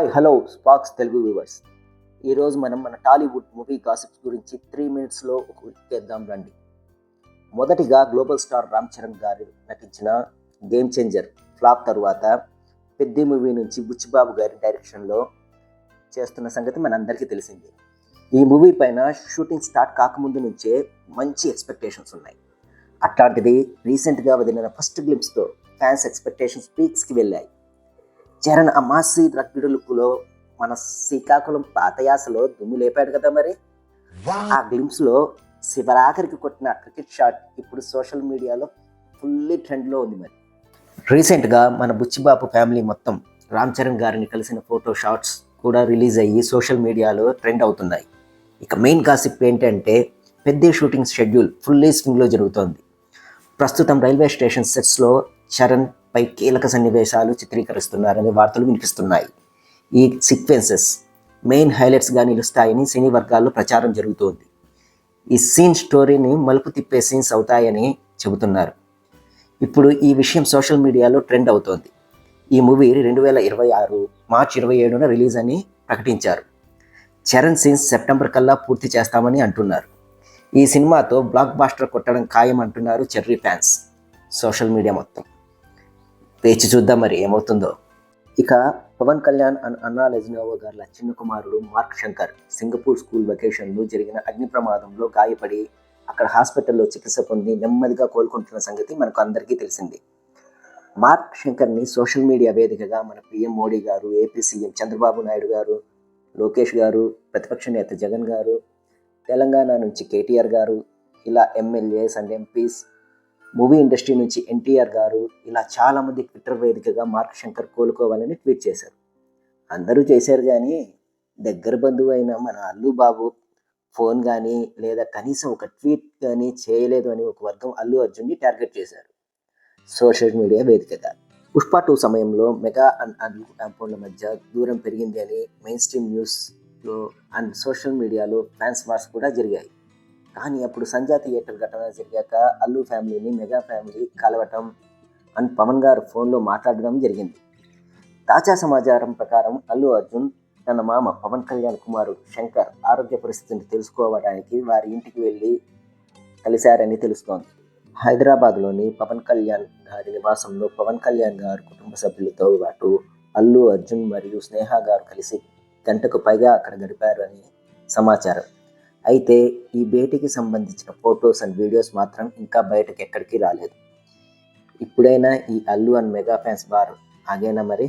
Hi hello sparks Telugu viewers. ఈరోజు మనం మన టాలీవుడ్ మూవీ గాసిప్స్ గురించి 3 మినిట్స్లో చేద్దాం రండి. మొదటిగా గ్లోబల్ స్టార్ రామ్ చరణ్ గారు నటించిన గేమ్ చేంజర్ ఫ్లాప్ తరువాత పెద్ద మూవీ నుంచి బుచ్చిబాబు గారి డైరెక్షన్లో చేస్తున్న సంగతి మనందరికీ తెలిసిందే. ఈ మూవీ పైన షూటింగ్ స్టార్ట్ కాకముందు నుంచే మంచి ఎక్స్పెక్టేషన్స్ ఉన్నాయి. అట్లాంటిది రీసెంట్గా వదిలిన ఫస్ట్ గ్లింప్స్తో ఫ్యాన్స్ ఎక్స్పెక్టేషన్స్ పీక్స్కి వెళ్ళాయి. చరణ్ ఆ మాసి రగ్గుడు లుక్లో మన శ్రీకాకుళం పాతయాసలో దుమ్ము లేపాడు కదా. మరి ఆ గ్లింప్స్లో శివరాఖరికి కొట్టిన క్రికెట్ షాట్ ఇప్పుడు సోషల్ మీడియాలో ఫుల్లీ ట్రెండ్లో ఉంది. మరి రీసెంట్గా మన బుచ్చిబాబు ఫ్యామిలీ మొత్తం రామ్ చరణ్ గారిని కలిసిన ఫోటో షాట్స్ కూడా రిలీజ్ అయ్యి సోషల్ మీడియాలో ట్రెండ్ అవుతున్నాయి. ఇక మెయిన్ గాసిప్ ఏంటంటే పెద్ద షూటింగ్ షెడ్యూల్ ఫుల్లీ స్వింగ్లో జరుగుతోంది. ప్రస్తుతం రైల్వే స్టేషన్ సెట్స్లో చరణ్ పై కీలక సన్నివేశాలు చిత్రీకరిస్తున్నారనే వార్తలు వినిపిస్తున్నాయి. ఈ సీక్వెన్సెస్ మెయిన్ హైలైట్స్గా నిలుస్తాయని సినీ వర్గాల్లో ప్రచారం జరుగుతోంది. ఈ సీన్ స్టోరీని మలుపు తిప్పే సీన్స్ అవుతాయని చెబుతున్నారు. ఇప్పుడు ఈ విషయం సోషల్ మీడియాలో ట్రెండ్ అవుతోంది. ఈ మూవీ 2026 మార్చి 27న రిలీజ్ అని ప్రకటించారు. చరణ్ సీన్స్ సెప్టెంబర్ కల్లా పూర్తి చేస్తామని అంటున్నారు. ఈ సినిమాతో బ్లాక్ బాస్టర్ కొట్టడం ఖాయం అంటున్నారు చెర్రీ ఫ్యాన్స్. సోషల్ మీడియా మొత్తం వేచి చూద్దాం మరి ఏమవుతుందో. ఇక పవన్ కళ్యాణ్ అన్నా లెజినోవా గారి చిన్న కుమారుడు మార్క్ శంకర్ సింగపూర్ స్కూల్ వెకేషన్లో జరిగిన అగ్ని ప్రమాదంలో గాయపడి అక్కడ హాస్పిటల్లో చికిత్స పొంది నెమ్మదిగా కోలుకుంటున్న సంగతి మనకు అందరికీ తెలిసింది. మార్క్ శంకర్ని సోషల్ మీడియా వేదికగా మన పీఎం మోడీ గారు, ఏపీ సీఎం చంద్రబాబు నాయుడు గారు, లోకేష్ గారు, ప్రతిపక్ష నేత జగన్ గారు, తెలంగాణ నుంచి కేటీఆర్ గారు, ఇలా MLAs and MPs, movie industry నుంచి ఎన్టీఆర్ గారు, ఇలా చాలామంది ట్విట్టర్ వేదికగా మార్క్ శంకర్ కోలుకోవాలని ట్వీట్ చేశారు. అందరూ చేశారు, కానీ దగ్గర బంధువు అయిన మన అల్లు బాబు ఫోన్ కానీ లేదా కనీసం ఒక ట్వీట్ కానీ చేయలేదు అని ఒక వర్గం అల్లు అర్జున్ని టార్గెట్ చేశారు సోషల్ మీడియా వేదికగా. పుష్ప 2 సమయంలో మెగా అండ్ అల్లు కాంపౌండ్ల మధ్య దూరం పెరిగింది అని మెయిన్ స్ట్రీమ్ న్యూస్లో అండ్ సోషల్ మీడియాలో ఫ్యాన్స్ వార్స్ కూడా జరిగాయి. కానీ అప్పుడు సంజా థియేటర్ ఘటన జరిగాక అల్లు ఫ్యామిలీని మెగా ఫ్యామిలీ కలవటం అండ్ పవన్ గారు ఫోన్లో మాట్లాడడం జరిగింది. తాజా సమాచారం ప్రకారం అల్లు అర్జున్ తన మామ పవన్ కళ్యాణ్ కుమారుడు శంకర్ ఆరోగ్య పరిస్థితిని తెలుసుకోవడానికి వారి ఇంటికి వెళ్ళి కలిశారని తెలుస్తోంది. హైదరాబాద్లోని పవన్ కళ్యాణ్ గారి నివాసంలో పవన్ కళ్యాణ్ గారు కుటుంబ సభ్యులతో పాటు అల్లు అర్జున్ మరియు స్నేహ గారు కలిసి గంటకు పైగా అక్కడ గడిపారు అని సమాచారం. అయితే ఈ భేటీకి సంబంధించిన ఫొటోస్ అండ్ వీడియోస్ మాత్రం ఇంకా బయటకు ఎక్కడికి రాలేదు. ఇప్పుడైనా ఈ అల్లు అండ్ మెగా ఫ్యాన్స్ బార్ ఆగేనా మరి?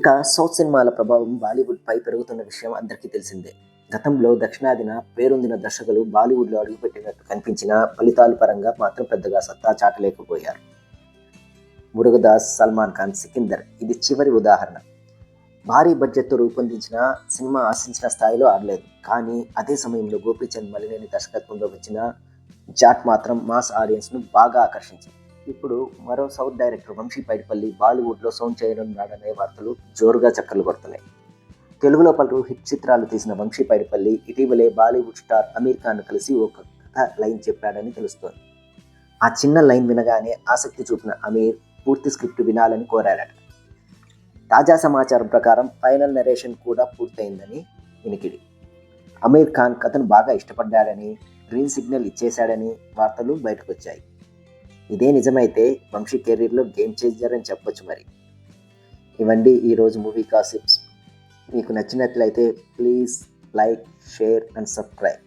ఇక సౌత్ సినిమాల ప్రభావం బాలీవుడ్ పై పెరుగుతున్న విషయం అందరికీ తెలిసిందే. గతంలో దక్షిణాదిన పేరొందిన దర్శకులు బాలీవుడ్లో అడుగుపెట్టినట్టు కనిపించిన ఫలితాల పరంగా మాత్రం పెద్దగా సత్తా చాటలేకపోయారు. మురుగదాస్, సల్మాన్ ఖాన్, సికిందర్ ఇది చివరి ఉదాహరణ. భారీ బడ్జెట్తో రూపొందించిన సినిమా ఆశించిన స్థాయిలో ఆడలేదు. కానీ అదే సమయంలో గోపీచంద్ మలినేని దర్శకత్వంలో వచ్చిన జాట్ మాత్రం మాస్ ఆడియన్స్ను బాగా ఆకర్షించింది. ఇప్పుడు మరో సౌత్ డైరెక్టర్ వంశీ పైడిపల్లి బాలీవుడ్లో సౌండ్ చేయనున్నాడనే వార్తలు జోరుగా చక్కర్లు కొడుతున్నాయి. తెలుగులో పలు హిట్ చిత్రాలు తీసిన వంశీ పైడిపల్లి ఇటీవలే బాలీవుడ్ స్టార్ అమీర్ ఖాన్ కలిసి ఒక కథ లైన్ చెప్పాడని తెలుస్తోంది. ఆ చిన్న లైన్ వినగానే ఆసక్తి చూపిన అమీర్ పూర్తి స్క్రిప్ట్ వినాలని కోరాడట. తాజా సమాచారం ప్రకారం ఫైనల్ నరేషన్ కూడా పూర్తయిందని వినికిడి. అమీర్ ఖాన్ కథను బాగా ఇష్టపడ్డాడని, గ్రీన్ సిగ్నల్ ఇచ్చేశాడని వార్తలు బయటకు వచ్చాయి. ఇదే నిజమైతే వంశీ కెరీర్లో గేమ్ చేంజర్ అని చెప్పొచ్చు. మరి ఇవండి ఈరోజు మూవీ గాసిప్స్. మీకు నచ్చినట్లయితే please like, share and subscribe.